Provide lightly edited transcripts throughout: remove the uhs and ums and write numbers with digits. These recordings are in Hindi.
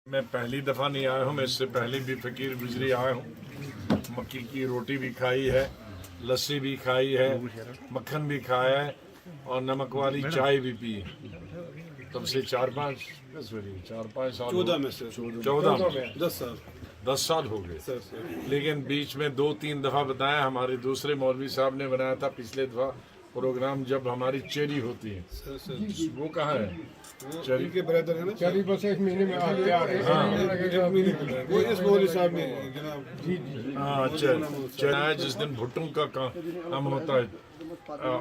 मैं पहली दफ़ा नहीं आया हूँ, मैं इससे पहले भी फ़कीर गुजरी आया हूँ। मक्की की रोटी भी खाई है, लस्सी भी खाई है, मक्खन भी खाया है और नमक वाली चाय भी पी है। तब से 4-5 साल 14 में से 10 साल हो गए। लेकिन बीच में 2-3 दफ़ा बताया, हमारे दूसरे मौलवी साहब ने बनाया था पिछले दफ़ा प्रोग्राम, जब हमारी चेरी होती है। वो कहाँ है? चेरी के ब्रदर है ना, चली बस एक महीने में आ गया। वो इस मौलवी साहब ने जनाब हाँ, अच्छा, जिस दिन भुट्टों का काम होता है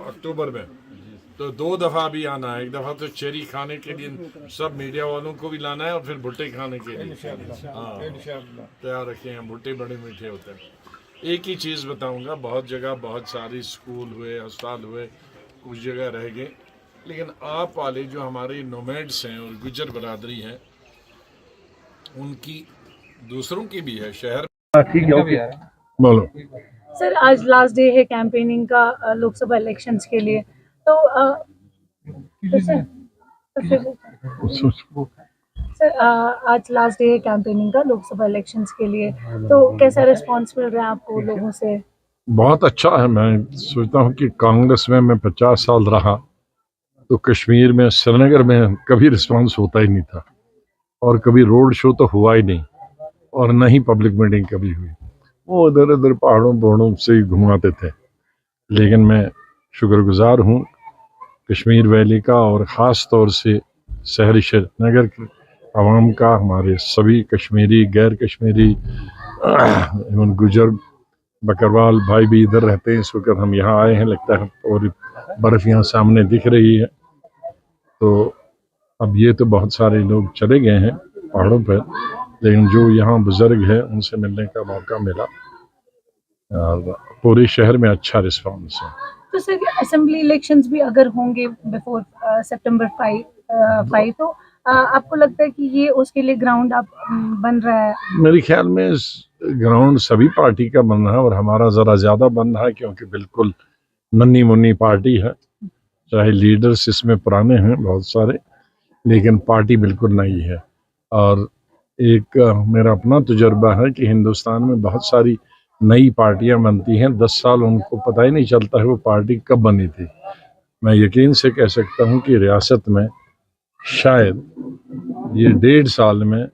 अक्टूबर में, तो 2 दफ़ा भी आना है। एक दफ़ा तो चेरी खाने के लिए सब मीडिया वालों को भी लाना है और फिर भुट्टे खाने के लिए। हाँ, तैयार रखे हैं। भुट्टे बड़े मीठे होते हैं। एक ही चीज़ बताऊंगा, बहुत जगह बहुत सारी स्कूल हुए, अस्पताल हुए, कुछ जगह रह गए, लेकिन आप वाले जो हमारे नोमैड्स हैं और गुजर बरादरी है, उनकी दूसरों की भी है शहर। ठीक है, ओके बोलो सर, आज लास्ट डे है कैंपेनिंग का लोकसभा इलेक्शंस के लिए, तो सर आज लास्ट डे है कैंपेनिंग का लोकसभा इलेक्शंस के लिए, तो कैसा रिस्पांस मिल रहा है आपको लोगों से? बहुत अच्छा है। मैं सोचता हूँ कि कांग्रेस में मैं 50 साल रहा तो कश्मीर में, श्रीनगर में कभी रिस्पांस होता ही नहीं था और कभी रोड शो तो हुआ ही नहीं और न ही पब्लिक मीटिंग कभी हुई। वो इधर उधर पहाड़ों से ही घुमाते थे। लेकिन मैं शुक्रगुजार हूँ कश्मीर वैली का और ख़ास तौर से शहरी श्रीनगर के आवाम का, हमारे सभी कश्मीरी, गैर कश्मीरी, एवं गुजर बकरवाल भाई भी इधर रहते हैं। इस वक्त हम यहाँ आए हैं, लगता है, और बर्फ़ यहाँ सामने दिख रही है। तो अब ये तो बहुत सारे लोग चले गए हैं पहाड़ों पर, लेकिन जो यहाँ बुजुर्ग हैं उनसे मिलने का मौका मिला और पूरे शहर में अच्छा रिस्पांस है। तो सर, असेंबली इलेक्शंस भी अगर होंगे बिफोर सितंबर 5 तो आपको लगता है कि ये उसके लिए ग्राउंड आप बन रहा है? मेरे ख्याल में ग्राउंड सभी पार्टी का बन रहा है और हमारा ज़रा ज़्यादा बन रहा है, क्योंकि बिल्कुल नन्ही मुन्नी पार्टी है। चाहे लीडर्स इसमें पुराने हैं बहुत सारे, लेकिन पार्टी बिल्कुल नई है। और एक मेरा अपना तजुर्बा है कि हिंदुस्तान में बहुत सारी नई पार्टियां बनती हैं, 10 साल उनको पता ही नहीं चलता है वो पार्टी कब बनी थी। मैं यकीन से कह सकता हूं कि रियासत में शायद ये 1.5 साल में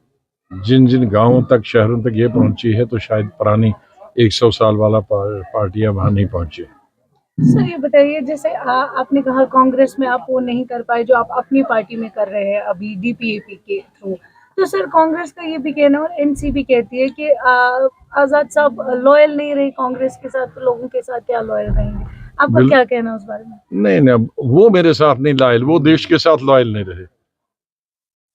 जिन जिन गांवों तक, शहरों तक ये पहुंची है, तो शायद पुरानी 100 साल वाला पार्टियां वहां नहीं पहुंची। सर, ये बताइए, जैसे आपने कहा कांग्रेस में आप वो नहीं कर पाए जो आप अपनी पार्टी में कर रहे हैं अभी डीपीएपी के थ्रू, तो सर कांग्रेस का ये भी कहना और एनसीपी कहती है कि आजाद साहब लॉयल नहीं रहे कांग्रेस के साथ, तो लोगों के साथ क्या लॉयल रहेंगे? आपका क्या कहना है उस बारे में? नहीं, वो मेरे साथ नहीं लॉयल, वो देश के साथ लॉयल नहीं रहे।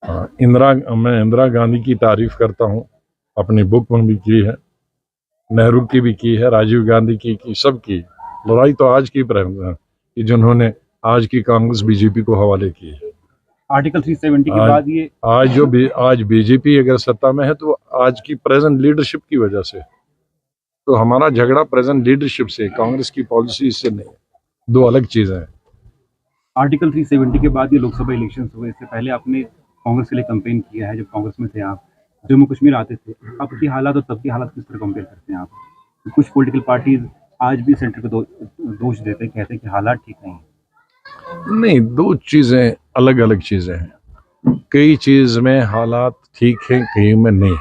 मैं इंदिरा गांधी की तारीफ करता हूँ, अपनी बुक में भी की है, नेहरू की भी की है, राजीव गांधी की सब की। लड़ाई तो आज की कि जिन्होंने आज की कांग्रेस बीजेपी को हवाले की है। आर्टिकल 370 के बाद ये आज बीजेपी अगर सत्ता में है तो आज की प्रेजेंट लीडरशिप की वजह से। तो हमारा झगड़ा प्रेजेंट लीडरशिप से, कांग्रेस की पॉलिसी से नहीं, दो अलग चीजें हैं। आर्टिकल 370 के बाद ये लोकसभा इलेक्शंस हुए, इससे पहले आपने कांग्रेस के लिए कैंपेन किया है। जब कांग्रेस में थे आप, जम्मू कश्मीर आते थे, अब की हालात और तब की हालात किस तरह कंपेयर करते हैं आप? कुछ पॉलिटिकल पार्टीज आज भी सेंटर को दोष देते हैं, कहते हैं कि हालात ठीक नहीं। दो चीजें अलग अलग चीजें हैं। कई चीज में हालात ठीक हैं, कई में नहीं।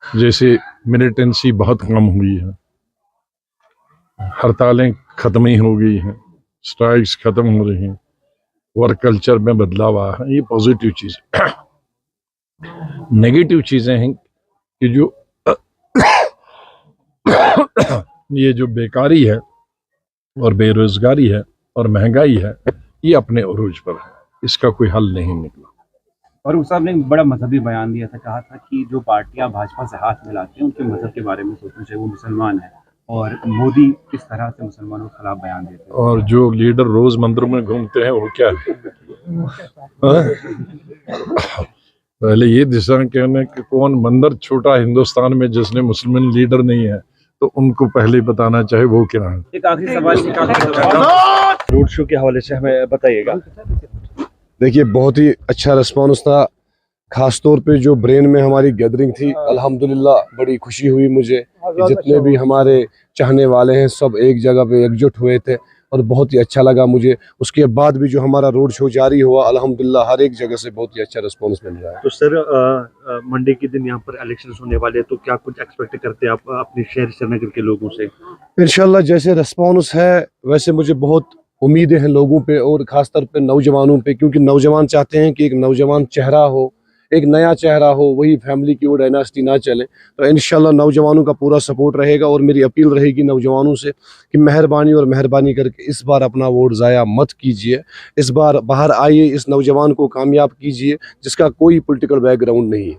जैसे मिलिटेंसी बहुत कम हुई है, हड़तालें खत्म ही हो गई हैं, स्ट्राइक्स खत्म हो रही हैं, वर्क कल्चर में बदलाव आया है, ये पॉजिटिव चीज। नेगेटिव चीजें हैं कि जो ये जो बेकारी है और बेरोजगारी है और महंगाई है, ये अपने उरूज पर है, इसका कोई हल नहीं निकला। और उस साहब ने बड़ा मजहबी बयान दिया था, कहा था कि जो पार्टियां भाजपा से हाथ मिलाती हैं उनके मजहब के बारे में सोचना चाहिए, वो मुसलमान है, और मोदी किस तरह से मुसलमानों के खिलाफ बयान देते हैं। और जो लीडर रोज मंदिरों में घूमते हैं वो क्या है? पहले ये दिशा कहने कि कौन मंदिर छोटा हिंदुस्तान में जिसने मुसलमान लीडर नहीं है, तो उनको पहले बताना चाहे वो क्या है। एक आखिरी सवाल रोड शो के हवाले से हमें बताइएगा। देखिए, बहुत ही अच्छा रिस्पॉन्स था खास तौर पे जो ब्रेन में हमारी गैदरिंग थी, अल्हम्दुलिल्लाह बड़ी खुशी हुई मुझे कि जितने भी हमारे चाहने वाले हैं सब एक जगह पे एकजुट हुए थे और बहुत ही अच्छा लगा मुझे। उसके बाद भी जो हमारा रोड शो जारी हुआ, अल्हम्दुलिल्लाह हर एक जगह से बहुत ही अच्छा रिस्पांस मिल रहा है। तो सर मंडे के दिन यहाँ पर इलेक्शंस होने वाले हैं, तो क्या कुछ एक्सपेक्ट करते हैं आप अपने शहर श्रीनगर के लोगों से? इंशाल्लाह जैसे रिस्पांस है वैसे मुझे बहुत उम्मीदें हैं लोगों पे और ख़ास तौर पे नौजवानों पे, क्योंकि नौजवान चाहते हैं कि एक नौजवान चेहरा हो, एक नया चेहरा हो, वही फैमिली की वो डायनास्टी ना चले। तो इंशाल्लाह नौजवानों का पूरा सपोर्ट रहेगा और मेरी अपील रहेगी नौजवानों से कि मेहरबानी करके इस बार अपना वोट ज़ाया मत कीजिए। इस बार बाहर आइए, इस नौजवान को कामयाब कीजिए जिसका कोई पॉलिटिकल बैकग्राउंड नहीं है।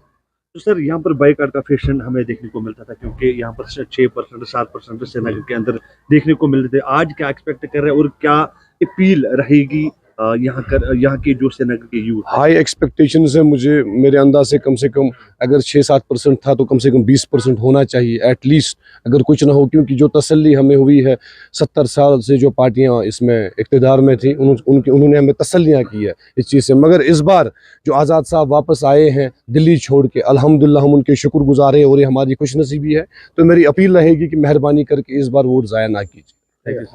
तो सर यहाँ पर बाइकाट का फैशन हमें देखने को मिलता था, क्योंकि यहाँ पर 6% 7% श्रीनगर के अंदर देखने को मिलते थे। आज क्या एक्सपेक्ट कर रहे हैं और क्या अपील रहेगी यहाँ के जो श्रीनगर के यूथ? हाई एक्सपेक्टेशन है मुझे, मेरे अंदाज से कम अगर 6-7% था तो कम से कम 20% होना चाहिए एटलीस्ट, अगर कुछ ना हो। क्योंकि जो तसल्ली हमें हुई है 70 साल से जो पार्टियां इसमें इक़्तिदार में थी उन्होंने हमें तसल्लियां की है इस चीज़ से। मगर इस बार जो आज़ाद साहब वापस आए हैं दिल्ली छोड़ के, अल्हम्दुलिल्लाह हम उनके शुक्रगुजार हैं और ये हमारी खुशनसीबी है। तो मेरी अपील रहेगी कि मेहरबानी करके इस बार वोट ज़ाया ना कीजिए। Thank you sir.